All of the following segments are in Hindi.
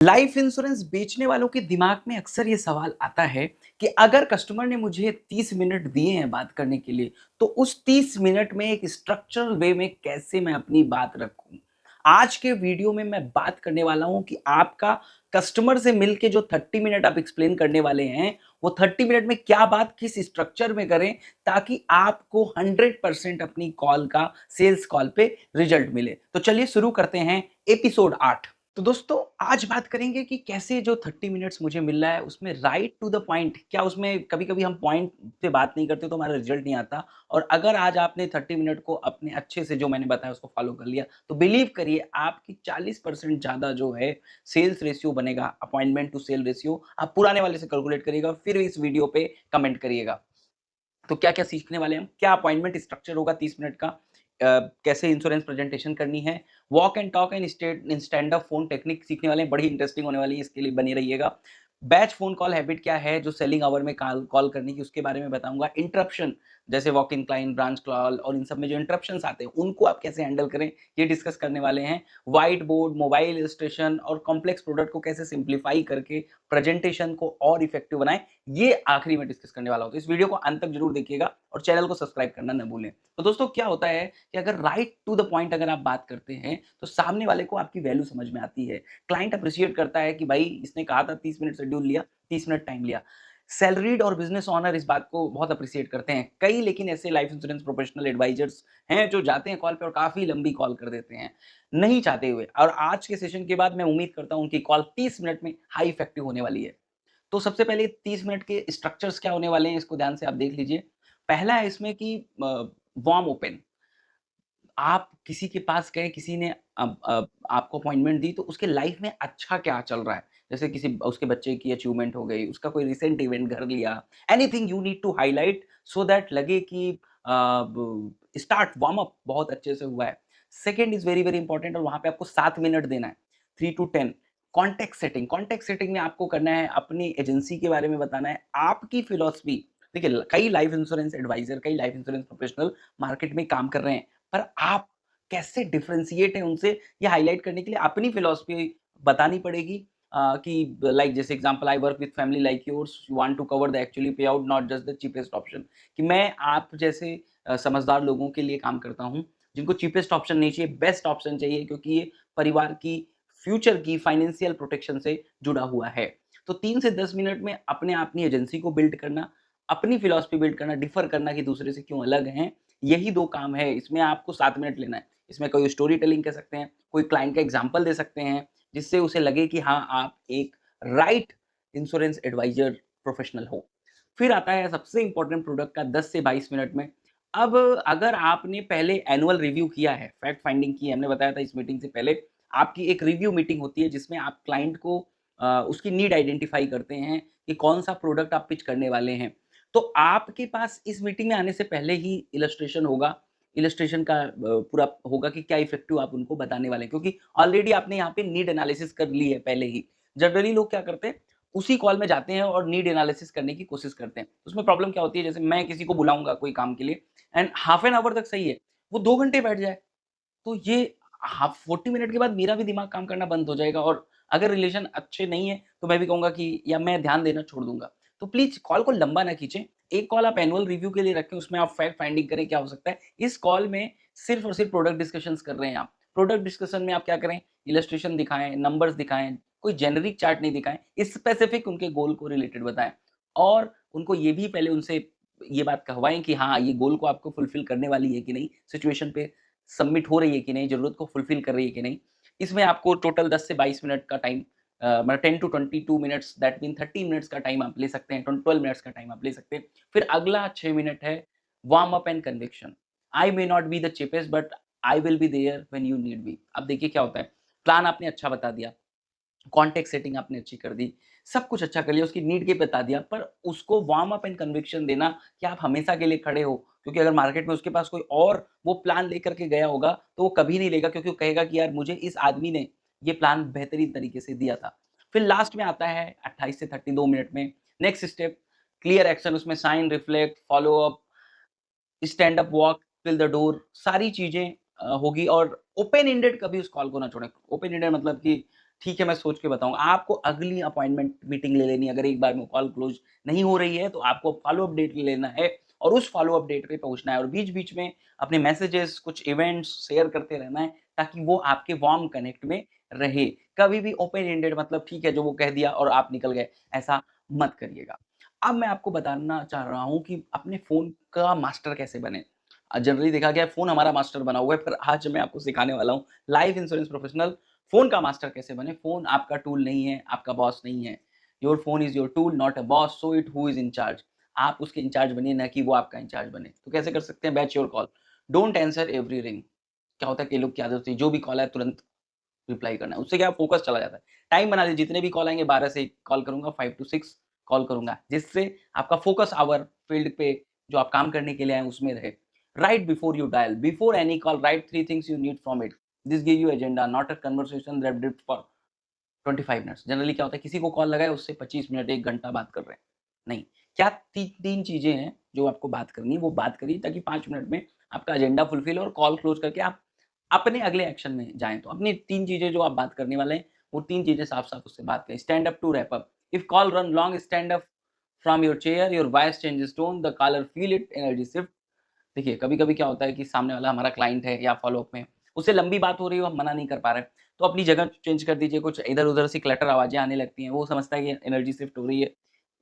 लाइफ इंश्योरेंस बेचने वालों के दिमाग में अक्सर ये सवाल आता है कि अगर कस्टमर ने मुझे 30 मिनट दिए हैं बात करने के लिए, तो उस 30 मिनट में एक स्ट्रक्चरल वे में कैसे मैं अपनी बात रखूं। आज के वीडियो में मैं बात करने वाला हूं कि आपका कस्टमर से मिलके जो 30 मिनट आप एक्सप्लेन करने वाले हैं, वो 30 मिनट में क्या बात किस स्ट्रक्चर में करें ताकि आपको 100% अपनी कॉल का सेल्स कॉल पे रिजल्ट मिले। तो चलिए शुरू करते हैं एपिसोड 8। तो दोस्तों आज बात करेंगे कि कैसे जो 30 मिनट्स मुझे मिल रहा है उसमें राइट टू द पॉइंट, क्या उसमें कभी-कभी हम पॉइंट पे बात नहीं करते तो हमारा रिजल्ट नहीं आता। और अगर आज आपने 30 मिनट को अपने अच्छे से जो मैंने बताया उसको फॉलो कर लिया, तो बिलीव करिए आपकी 40% ज़्यादा जो है सेल्स रेशियो बनेगा, अपॉइंटमेंट टू सेल रेशियो। आप पुराने वाले से कैलकुलेट करिएगा, फिर इस वीडियो पे कमेंट करिएगा। तो क्या-क्या सीखने वाले हैं हम? क्या अपॉइंटमेंट स्ट्रक्चर होगा 30 मिनट का? कैसे इंश्योरेंस प्रेजेंटेशन करनी है? Walk and talk and stand up phone technique सीखने वाले हैं, बड़ी इंटरेस्टिंग होने वाली है, इसके लिए बने रहिएगा। बैच फ़ोन कॉल हैबिट क्या है, जो सेलिंग आवर में कॉल कॉल करने की उसके बारे में बताऊँगा। इंटरप्शन जैसे walk in client, branch call और इन सब में जो इंटरप्शंस आते हैं, उनको आप कैसे हैंडल करें, ये डिस्कस करने वाले हैं। व्हाइट बोर्ड, मोबाइल इलस्ट्रेशन और कॉम्प्लेक्स प्रोडक्ट को कैसे सिंप्लीफाई करके प्रेजेंटेशन को और इफेक्टिव बनाएँ, ये आखिरी में डिस्कस करने वाला हूँ। तो इस वीडियो को अंत तक जरूर देखिएगा और चैनल को सब्सक्राइब करना न भूलें। तो दोस्तों क्या होता है कि अगर राइट टू द पॉइंट अगर आप बात करते हैं, तो सामने वाले को आपकी वैल्यू समझ में आती है। क्लाइंट अप्रिशिएट करता है कि भाई इसने कहा था 30 मिनट शेड्यूल लिया, 30 मिनट टाइम लिया। सैलरीड और बिजनेस ओनर इस बात को बहुत अप्रिशिएट करते हैं। कई लेकिन ऐसे लाइफ इंश्योरेंस प्रोफेशनल एडवाइजर्स हैं जो जाते हैं कॉल पे और काफ़ी लंबी कॉल कर देते हैं, नहीं चाहते हुए। और आज के सेशन के बाद मैं उम्मीद करता हूँ उनकी कॉल 30 मिनट में हाई इफेक्टिव होने वाली है। तो सबसे पहले 30 मिनट के स्ट्रक्चर्स क्या होने वाले हैं, इसको ध्यान से आप देख लीजिए। पहला है इसमें कि वार्म ओपन। आप किसी के पास गए, किसी ने आपको अपॉइंटमेंट दी, तो उसके लाइफ में अच्छा क्या चल रहा है? जैसे किसी उसके बच्चे की अचीवमेंट हो गई, उसका कोई रिसेंट इवेंट घर लिया, anything you need to highlight so that लगे कि अ, ब स्टार्ट वार्म अप बहुत अच्छे से हुआ है। Second is very, very important और वहाँ पे आपको 7 मिनट देना है, 3 to 10। Context setting, context setting में आपको करना है, अपनी एजेंसी के बारे में बताना है, आपकी फिलॉसफी। देखिए, कई लाइफ इंश्योरेंस एडवाइज़र, कई लाइफ इंश्योरेंस प्रोफेशनल मार्केट में काम कर रहे हैं। पर आप कैसे डिफरेंशिएट हैं उनसे, ये हाइलाइट करने के लिए अपनी फिलॉसफी बतानी पड़ेगी। कि लाइक जैसे example, I work with family like yours, you want to cover the actually pay out not just the cheapest option. कि मैं आप जैसे समझदार लोगों के लिए काम करता हूँ, जिनको चीपेस्ट ऑप्शन नहीं चाहिए, बेस्ट ऑप्शन चाहिए, क्योंकि ये परिवार की फ्यूचर की फाइनेंशियल प्रोटेक्शन से जुड़ा हुआ है। तो 3 से 10 मिनट में अपनी एजेंसी को बिल्ड करना, अपनी फिलॉसफी बिल्ड करना, डिफर करना कि दूसरे से क्यों अलग हैं, यही 2 काम है। इसमें आपको 7 मिनट लेना है। इसमें कोई स्टोरी टेलिंग कह सकते हैं, कोई क्लाइंट का एग्ज़ाम्पल दे सकते हैं, जिससे उसे लगे कि हाँ, आप एक राइट इंश्योरेंस एडवाइज़र प्रोफेशनल हो। फिर आता है सबसे इम्पोर्टेंट प्रोडक्ट का 10 से 22 मिनट में। अब अगर आपने पहले एनुअल रिव्यू किया है, फैक्ट फाइंडिंग की है, हमने बताया था इस मीटिंग से पहले, आपकी एक रिव्यू मीटिंग होती है जिसमें आप क्लाइंट को उसकी नीड आइडेंटिफ़ाई करते हैं कि कौन-सा प्रोडक्ट आप पिच करने वाले हैं। तो आपके पास इस मीटिंग में आने से पहले ही इलस्ट्रेशन होगा, इलस्ट्रेशन का पूरा होगा कि क्या इफ़ेक्टिव आप उनको बताने वाले हैं, क्योंकि ऑलरेडी आपने यहाँ पे नीड एनालिसिस कर ली है पहले ही। जनरली लोग क्या करते हैं, उसी कॉल में जाते हैं और नीड एनालिसिस करने की कोशिश करते हैं। उसमें प्रॉब्लम क्या होती है, जैसे मैं किसी को बुलाऊँगा कोई काम के लिए एंड हाफ एन आवर तक सही है, वो 2 घंटे बैठ जाए, तो ये हाफ 40 मिनट के बाद मेरा भी दिमाग काम करना बंद हो जाएगा और अगर रिलेशन अच्छे नहीं है, तो मैं भी कहूँगा कि या मैं ध्यान देना छोड़ दूँगा। तो प्लीज़ कॉल को लंबा ना खींचें। एक कॉल आप एनुअल रिव्यू के लिए रखें, उसमें आप फैक्ट फाइंडिंग करें क्या हो सकता है। इस कॉल में सिर्फ़ और सिर्फ़ प्रोडक्ट डिस्कशंस कर रहे हैं आप। प्रोडक्ट डिस्कशन में आप क्या करें, इलस्ट्रेशन दिखाएँ, नंबर्स दिखाएँ, कोई जेनेरिक चार्ट नहीं दिखाएँ, स्पेसिफिक उनके गोल को रिलेटेड बताएँ। और उनको ये भी पहले उनसे ये बात कहवाएँ कि हाँ, ये गोल को आपको फुलफ़िल करने वाली है कि नहीं, सिचुएशन पे सबमिट हो रही है कि नहीं, ज़रूरत को फुलफ़िल कर रही है कि नहीं। इसमें आपको टोटल 10 से 22 मिनट का टाइम, मतलब 10 to 22 minutes, that mean 30 minutes का टाइम आप ले सकते हैं, 12 मिनट्स का टाइम आप ले सकते हैं। फिर अगला 6 मिनट है warm up and conviction. I may not be the cheapest but I will be there when you need me. अब देखिए क्या होता है, प्लान आपने अच्छा बता दिया, कॉन्टेक्स्ट सेटिंग आपने अच्छी कर दी, सब कुछ अच्छा कर लिया, उसकी नीड के बता दिया, पर उसको वार्म अप एंड कन्विक्शन देना कि आप हमेशा के लिए खड़े हो। क्योंकि अगर मार्केट में उसके पास कोई और वो प्लान लेकर के गया होगा, तो वो कभी नहीं लेगा, क्योंकि वो कहेगा कि यार मुझे इस आदमी ने ये प्लान बेहतरीन तरीके से दिया था। फिर लास्ट में आता है 28 से 32 मिनट में नेक्स्ट स्टेप, क्लियर एक्शन, उसमें sign, reflect, follow up, stand up walk till the door, सारी चीज़ें होगी। और ओपन एंडेड कभी उस कॉल को ना छोड़ें। ओपन एंडेड मतलब कि ठीक है, मैं सोच के बताऊँगा। आपको अगली अपॉइंटमेंट मीटिंग ले लेनी है, अगर एक बार में कॉल क्लोज़ नहीं हो रही है, तो आपको फ़ॉलो अप डेट ले लेना है और उस फ़ॉलो अप डेट पे पहुँचना है और बीच-बीच में अपने मैसेजेस, कुछ इवेंट्स शेयर करते रहना है, ताकि वो आपके वार्म कनेक्ट में रहे। कभी भी ओपन एंडेड मतलब ठीक है, जो वो कह दिया और आप निकल गए, ऐसा मत करिएगा। अब मैं आपको बताना चाह रहा हूँ कि अपने फ़ोन का मास्टर कैसे बनें। जनरली देखा गया है फ़ोन हमारा मास्टर बना हुआ है, पर आज मैं आपको सिखाने वाला हूँ लाइफ इंश्योरेंस प्रोफेशनल फ़ोन का मास्टर कैसे बने। फ़ोन आपका टूल नहीं है, आपका बॉस नहीं है। Your phone is your tool not a boss, so it who is in charge. आप उसके इंचार्ज बनिए, ना कि वो आपका इंचार्ज बने। तो कैसे कर सकते हैं? Batch your call, don't answer every ring. क्या होता है कई लोग की आदत होती है, जो भी कॉल आए तुरंत रिप्लाई करना है। उससे क्या फ़ोकस चला जाता है। टाइम बना लीजिए, जितने भी कॉल आएँगे 12 से 1 कॉल करूँगा, 5 टू 6 कॉल करूँगा, जिससे आपका फ़ोकस आवर फ़ील्ड पे जो आप काम करने के लिए आए हैं उसमें रहे। Right before you dial, before any call right 3 things you need from it. This give you agenda not a conversation that drift for 25 minutes. Generally क्या होता है, किसी को कॉल लगाए उससे 25 मिनट 1 घंटा बात कर रहे हैं। नहीं, क्या 3 चीज़ें हैं जो आपको बात करनी है, वो बात करिए ताकि 5 मिनट में आपका एजेंडा फुलफिल हो और कॉल क्लोज़ करके आप अपने अगले एक्शन में जाएँ। तो अपनी 3 चीज़ें जो आप बात करने वाले हैं, वो 3 चीज़ें साफ-साफ उससे बात करें। Stand up to wrap up. If call run long, stand up from your chair, your voice changes tone, the caller feel it, energy shift. देखिए, कभी-कभी क्या होता है कि सामने वाला हमारा क्लाइंट है या फ़ॉलो-अप में, उससे लंबी बात हो रही है, वो हम मना नहीं कर पा रहे हैं। तो अपनी जगह चेंज कर दीजिए, कुछ इधर-उधर से क्लटर आवाज़ें आने लगती हैं, वो समझता है कि एनर्जी शिफ्ट हो रही है,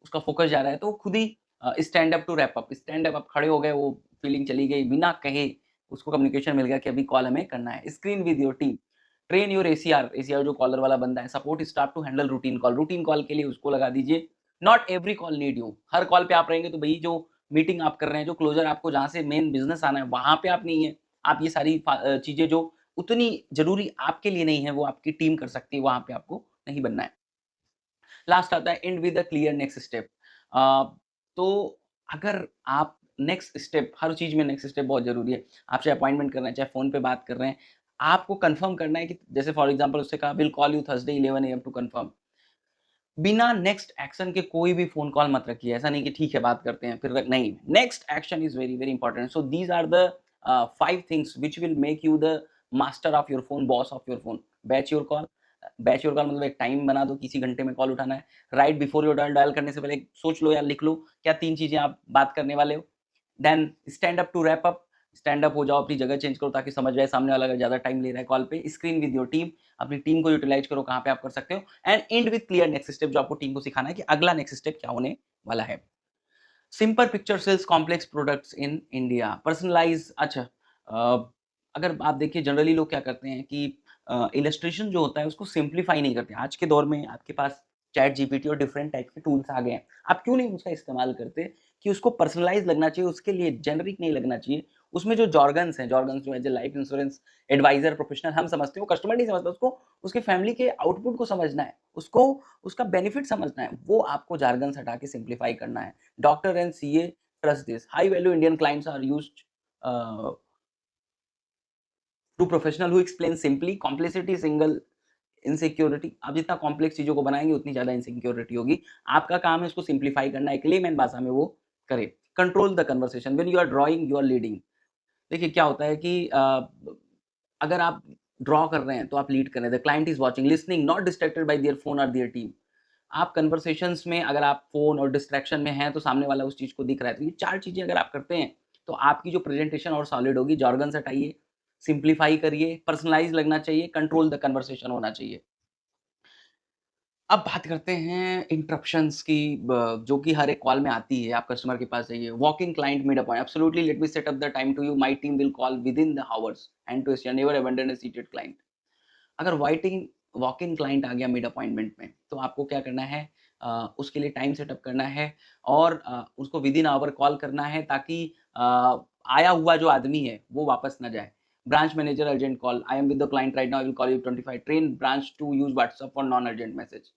उसका फ़ोकस जा रहा है, तो वो खुद ही stand up to wrap up, stand up आप खड़े हो गए, वो फीलिंग चली गई, बिना कहे उसको कम्युनिकेशन मिल गया कि अभी कॉल हमें करना है। Screen with your team, train your ACR, ACR जो कॉलर वाला बंदा है, support staff to handle routine call के लिए उसको लगा दीजिए। Not every call need you, हर कॉल पे आप रहेंगे तो भई जो मीटिंग आप कर रहे हैं, जो क्लोज़र आपको जहाँ से मेन बिज़नेस आना है, वहाँ पे आप नहीं हैं। आप ये सारी चीज़ें जो उतनी ज़रूरी आपके लिए नहीं है, वो आपकी टीम कर सकती है, वहाँ पे आपको नहीं बनना है। लास्ट आता है end with a clear next step. Uh, तो अगर आप नेक्स्ट स्टेप, हर चीज़ में नेक्स्ट स्टेप बहुत ज़रूरी है। आप चाहे अपॉइंटमेंट कर रहे हैं, चाहे फ़ोन पे बात कर रहे हैं, आपको कन्फर्म करना है कि जैसे फॉर एग्ज़ाम्पल उससे कहा will call you Thursday 11 AM to confirm. बिना नेक्स्ट एक्शन के कोई भी फ़ोन कॉल मत रखिए। ऐसा नहीं कि ठीक है बात करते हैं फिर नहीं, next action is very, very important. So these are the 5 things which will make you the master of your phone, boss of your phone. Batch your call, batch your call मतलब एक टाइम बना दो, किसी घंटे में कॉल उठाना है। Right before your dial, dial करने से पहले सोच लो या लिख लो, क्या 3 चीज़ें आप बात करने वाले हो। Then stand up to wrap up, stand up हो जाओ, अपनी जगह चेंज करो ताकि समझ जाए सामने वाला अगर ज़्यादा टाइम ले रहा है कॉल पे। स्क्रीन विद योर टीम, अपनी टीम को यूटिलाइज़ करो कहाँ पे आप कर सकते हो and and with clear next step, जो आपको टीम को सिखाना है कि अगला नेक्स्ट स्टेप क्या होने वाला है। Simple picture sales complex products in India, personalise. अच्छा, अगर आप देखिए जनरली लोग क्या करते हैं कि इलस्ट्रेशन जो होता है उसको सिंप्लीफाई नहीं करते। आज के दौर में आपके पास चैट जीपीटी और डिफरेंट टाइप के टूल्स आ गए हैं। आप क्यों नहीं उसका इस्तेमाल करते कि उसको पर्सनलाइज़ लगना चाहिए, उसके लिए जेनेरिक नहीं लगना चाहिए। उसमें जो जॉर्गन्स हैं, जॉर्गन्स जो as a life insurance adviser professional हम समझते हैं, वो कस्टमर नहीं समझता, उसको उसके फैमिली के आउटपुट को समझना है, उसको उसका बेनिफिट समझना है, वो आपको jargons हटा के सिंप्लीफाई करना है। Doctor and CA trust this. High value Indian clients are used uh, to professional who explain simply. Complexity single insecurity, आप जितना कॉम्प्लेक्स चीज़ों को बनाएँगे उतनी ज़्यादा इनसिक्योरिटी होगी। आपका काम है उसको सिंप्लीफाई करना, एक लेमैन भाषा में वो करे। Control the conversation, when you are drawing you are leading. देखिए क्या होता है कि अगर आप ड्रॉ कर रहे हैं तो आप लीड कर रहे हैं। The client is watching, listening, not distracted by there phone और देयर टीम। आप कन्वर्सेशंस में अगर आप फ़ोन और डिस्ट्रैक्शन में हैं, तो सामने वाला उस चीज़ को दिख रहा है। तो ये 4 चीज़ें अगर आप करते हैं, तो आपकी जो प्रेज़ेंटेशन और सॉलिड होगी। जॉर्गन्स हटाइए, सिम्प्लीफाई करिए, पर्सनलाइज़ लगना चाहिए, कंट्रोल द कन्वर्सेशन होना चाहिए। अब बात करते हैं इंटरप्शंस की, जो कि हर एक कॉल में आती है। आप कस्टमर के पास जाइए, walking client mid a point, absolutely let me set up the time to you, my team will call with in the hours and to assure never abandon a seated client. अगर वाइटिंग वॉक इन क्लाइंट आ गया मिड अपॉइंटमेंट में, तो आपको क्या करना है, उसके लिए टाइम सेटअप करना है और उसको विद इन आवर कॉल करना है ताकि आया हुआ जो आदमी है वो वापस ना जाए। Branch manager urgent call, I am with the client right now, I will call you 25, train branch to use WhatsApp for non urgent message.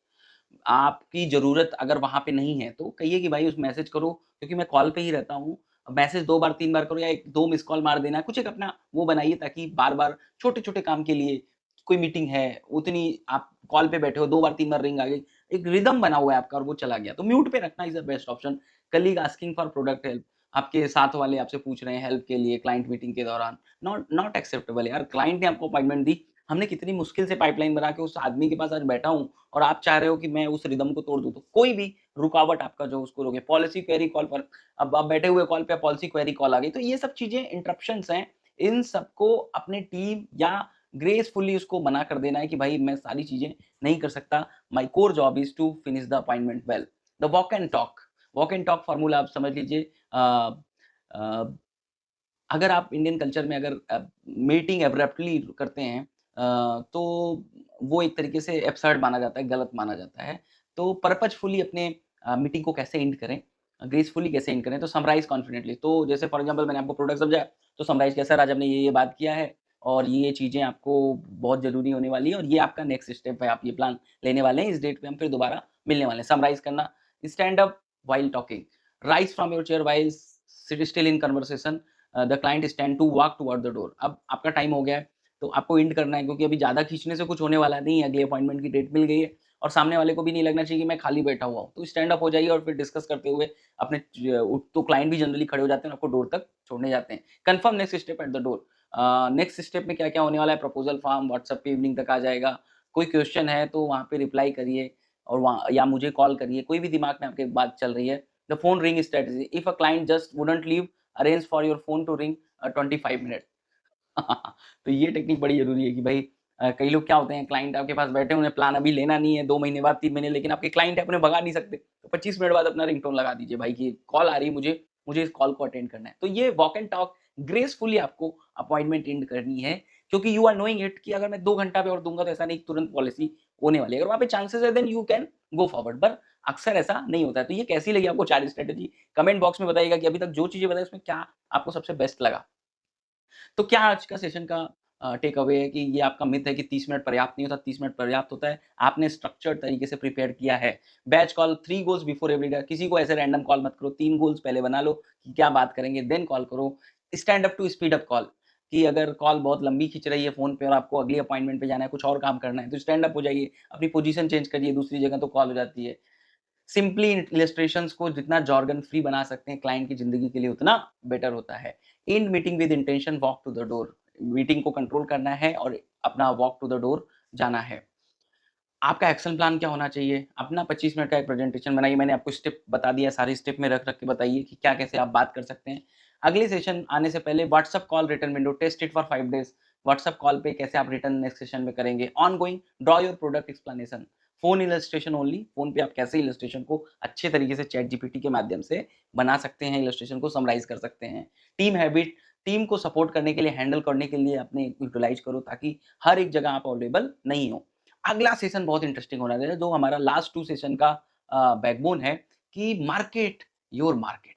आपकी ज़रूरत अगर वहाँ पे नहीं है, तो कहिए कि भाई उस मैसेज करो, क्योंकि मैं कॉल पे ही रहता हूँ। मैसेज 2 बार 3 बार करो या 1-2 मिस्ड कॉल मार देना, कुछ एक अपना वो बनाइए ताकि बार-बार छोटे-छोटे काम के लिए कोई मीटिंग है, उतनी आप कॉल पे बैठे हो, 2 बार 3 बार रिंग आ गई, एक रिदम बना हुआ है आपका और वो चला गया, तो म्यूट पे रखना is the best option. Colleague asking for product help, आपके साथ वाले आपसे पूछ रहे हैं हेल्प के लिए क्लाइंट मीटिंग के दौरान, नॉट नॉट एक्सेप्टेबल यार। क्लाइंट ने आपको अपॉइंटमेंट दी, हमने कितनी मुश्किल से पाइपलाइन बना के उस आदमी के पास आज बैठा हूँ और आप चाह रहे हो कि मैं उस रिदम को तोड़ दूँ। तो कोई भी रुकावट आपका जो उसको रोके, पॉलिसी क्वेरी कॉल पर अब आप बैठे हुए कॉल पे पॉलिसी क्वेरी कॉल आ गई। तो ये सब चीज़ें इंटरप्शंस हैं। इन सबको अपने टीम या ग्रेसफुली उसको मना कर देना है कि भाई मैं सारी चीज़ें नहीं कर सकता। My core job is to finish the appointment well. The walk and talk formula आप समझ लीजिए। अ, अगर आप इंडियन कल्चर में अगर मीटिंग एब्रप्टली करते हैं तो वो एक तरीके से एब्सर्ड माना जाता है, गलत माना जाता है। तो पर्पज़फुली अपने मीटिंग को कैसे एंड करें, ग्रेसफुली कैसे एंड करें, तो समराइज़ कॉन्फिडेंटली। तो जैसे फॉर एग्ज़ाम्पल मैंने आपको प्रोडक्ट समझाया, तो समराइज़ किया, सर आज हमने ये बात किया है और ये चीज़ें आपको बहुत ज़रूरी होने वाली है और ये आपका नेक्स्ट स्टेप है, आप ये प्लान लेने वाले हैं, इस डेट पे हम फिर दोबारा मिलने वाले हैं। समराइज़ करना, stand up while talking, rise from your chair while sit still in conversation, the client stand to walk toward the door. अब आपका टाइम हो गया है, तो आपको एंड करना है क्योंकि अभी ज़्यादा खींचने से कुछ होने वाला नहीं है, अगले अपॉइंटमेंट की डेट मिल गई है और सामने वाले को भी नहीं लगना चाहिए कि मैं खाली बैठा हुआ हूँ। तो स्टैंड अप हो जाइए और फिर डिस्कस करते हुए अपने तो क्लाइंट भी जनरली खड़े हो जाते हैं और आपको डोर तक छोड़ने जाते हैं। Confirm next step at the door. Next step में क्या-क्या होने वाला है, प्रपोज़ल फॉर्म व्हाट्सएप पे इवनिंग तक आ जाएगा। कोई क्वेश्चन है तो वहाँ पे रिप्लाई करिए और वहाँ या मुझे कॉल करिए, कोई भी दिमाग में आपके बात चल रही है। The phone ring strategy, if a client just wouldn't leave, arrange for your phone to ring 25 minute. तो ये टेक्निक बड़ी ज़रूरी है कि भाई कई लोग क्या होते हैं, क्लाइंट आपके पास बैठे, उन्हें प्लान अभी लेना नहीं है, 2 महीने बाद, 3 महीने, लेकिन आपके क्लाइंट है, आप उन्हें भगा नहीं सकते। तो 25 मिनट बाद अपना रिंगटोन लगा दीजिए भाई कि कॉल आ रही है मुझे, मुझे इस कॉल को अटेंड करना है। तो ये वॉक एंड टॉक ग्रेसफुली आपको अपॉइंटमेंट एंड करनी है क्योंकि यू आर नोइंग इट कि अगर मैं 2 घंटा पे और दूँगा तो ऐसा नहीं कि तुरंत पॉलिसी होने वाली है। अगर वहाँ पे चांसेस है then you can go forward, पर अक्सर ऐसा नहीं होता है। तो ये कैसी लगी आपको 4 स्ट्रैटेजी? कमेंट बॉक्स में बताइएगा कि अभी तक जो चीज़ें बताई उसमें क्या आपको सबसे बेस्ट लगा? तो क्या आज का सेशन का टेक अवे है कि ये आपका मिथ है कि 30 मिनट पर्याप्त नहीं होता, 30 मिनट पर्याप्त होता है। आपने स्ट्रक्चर्ड तरीके से प्रिपेयर किया है। Batch call 3 goals before every day, किसी को ऐसे रैंडम कॉल मत करो, 3 गोल्स पहले बना लो कि क्या बात करेंगे, देन कॉल करो। Stand up to speed up call, कि अगर कॉल बहुत लंबी खिंच रही है फ़ोन पे और आपको अगली अपॉइंटमेंट पे जाना है, कुछ और काम करना है, तो स्टैंड अप हो जाइए, अपनी पोजीशन चेंज करिए दूसरी जगह तो कॉल हो जाती है। सिंपली इलस्ट्रेशंस को जितना जॉर्गन फ्री बना सकते हैं क्लाइंट की ज़िंदगी के लिए उतना बेटर होता है। End meeting with intention, walk to the door. Meeting को कंट्रोल करना है और अपना वॉक टू द डोर जाना है। आपका एक्शन प्लान क्या होना चाहिए? अपना 25 मिनट का एक प्रेजेंटेशन बनाइए। मैंने आपको स्टेप बता दिया, सारे स्टेप में रख-रख के बताइए कि क्या कैसे आप बात कर सकते हैं। अगले सेशन आने से पहले WhatsApp call return window, test it for 5 days. WhatsApp call पे कैसे आप रिटर्न नेक्स्ट सेशन में करेंगे। Ongoing, draw your product explanation. Phone illustration only, phone पे आप कैसे इलस्ट्रेशन को अच्छे तरीके से चैट जीपीटी के माध्यम से बना सकते हैं, इलस्ट्रेशन को समराइज़ कर सकते हैं। टीम हैबिट, टीम को सपोर्ट करने के लिए, हैंडल करने के लिए अपने यूटिलाइज़ करो ताकि हर एक जगह आप अवेलेबल नहीं हो। अगला सेशन बहुत इंटरेस्टिंग होने वाला है, जो हमारा लास्ट 2 सेशन का बैकबोन है कि मार्केट योर मार्केट।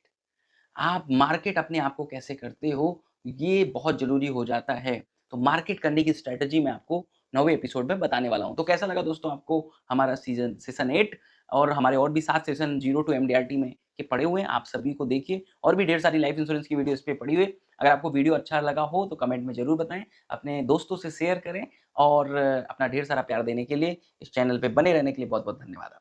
आप मार्केट अपने आप को कैसे करते हो, ये बहुत ज़रूरी हो जाता है। तो मार्केट करने की स्ट्रैटेजी मैं आपको 9वें एपिसोड में बताने वाला हूँ। तो कैसा लगा दोस्तों आपको हमारा सेशन 8, और हमारे और भी 7 सेशन 0 टू एमडीआरटी में के पड़े हुए हैं, आप सभी को देखिए। और भी ढेर सारी लाइफ इंश्योरेंस की वीडियो इस पे पड़ी हुई है। अगर आपको वीडियो अच्छा लगा हो तो कमेंट में ज़रूर बताएँ, अपने दोस्तों से शेयर करें और अपना ढेर सारा प्यार देने के लिए, इस चैनल पे बने रहने के लिए बहुत-बहुत धन्यवाद।